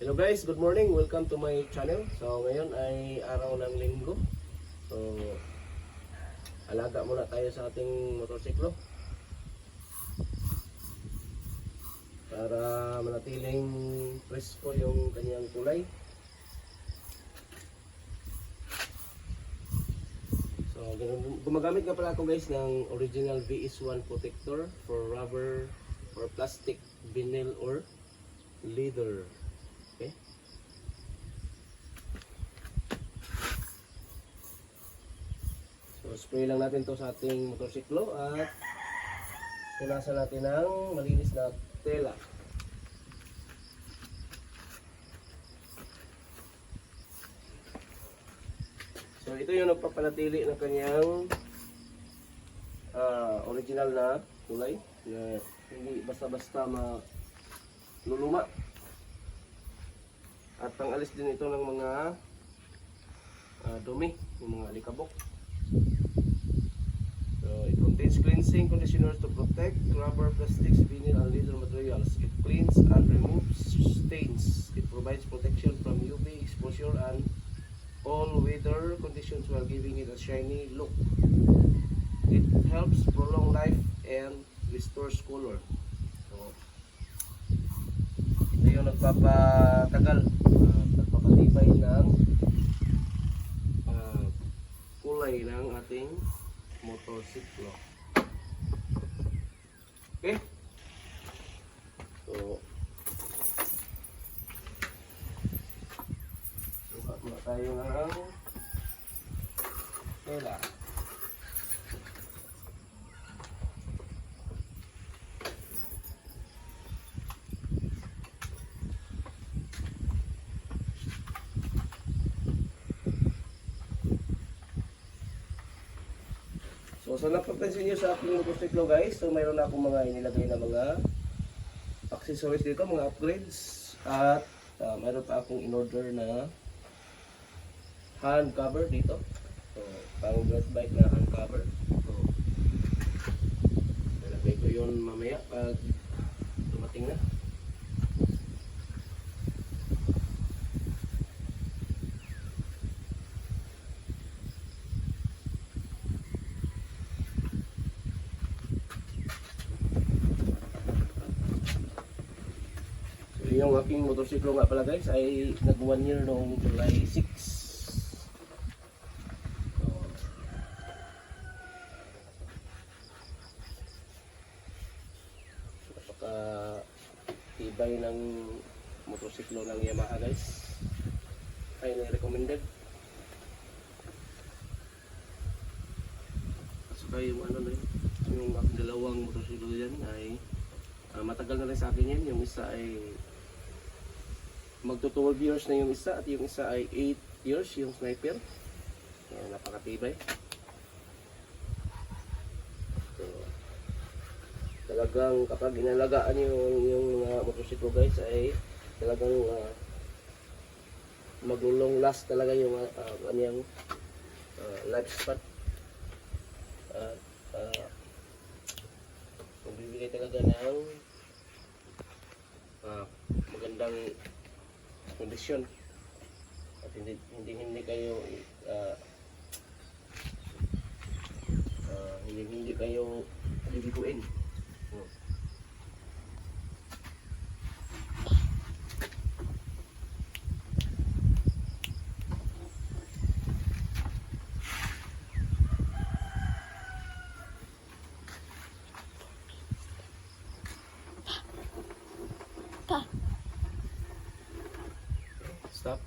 Hello guys, good morning. Welcome to my channel. So ngayon ay araw ng linggo. So alaga muna tayo sa ating motorsiklo para manatiling presko yung kanyang kulay. So gumagamit nga pala ako guys ng original VS1 protector for rubber or plastic, vinyl or leather. Okay. So spray lang natin to sa ating motorsiklo at punasan natin ng malinis na tela. So ito yung nagpapanatili ng kanyang original na kulay na hindi basta-basta maluluma. At pangalis din ito ng mga dumi, yung mga alikabok. So it contains cleansing conditioners to protect rubber, plastics, vinyl and leather materials. It cleans and removes stains. It provides protection from UV exposure and all weather conditions while giving it a shiny look. It helps prolong life and restores color. So ito yung nagpapatagal, nagpapatibay ng kulay ng ating motorsiklo. Okay? So sukat muna tayo ng tela. So sa napapansin nyo sa aking motorsiklo guys, so mayroon na akong mga inilagay na mga accessories dito, mga upgrades. At mayroon pa akong in-order na hand cover dito. So pang dirt bike na hand cover. So ilagay ko yun mamaya pag dumating na. Yung aking motorsiklo nga pala guys ay nag 1 year noong July 6. So, napaka tibay ng motorsiklo ng Yamaha guys. Highly recommended. Saka yung ano na yung aking dalawang motorsiklo dyan ay matagal na rin sa akin yan. Yung isa ay magto 12 years na yung isa at yung isa ay 8 years yung Sniper. Ayan, napakatibay. So, talagang kapag inalagaan yung motorsiklo guys ay talagang maglulong last talaga yung kanyang lifespan. Magbibigay talaga ng magandang kondisyon at hindi kayo hindi kayo bibiguin. Stop.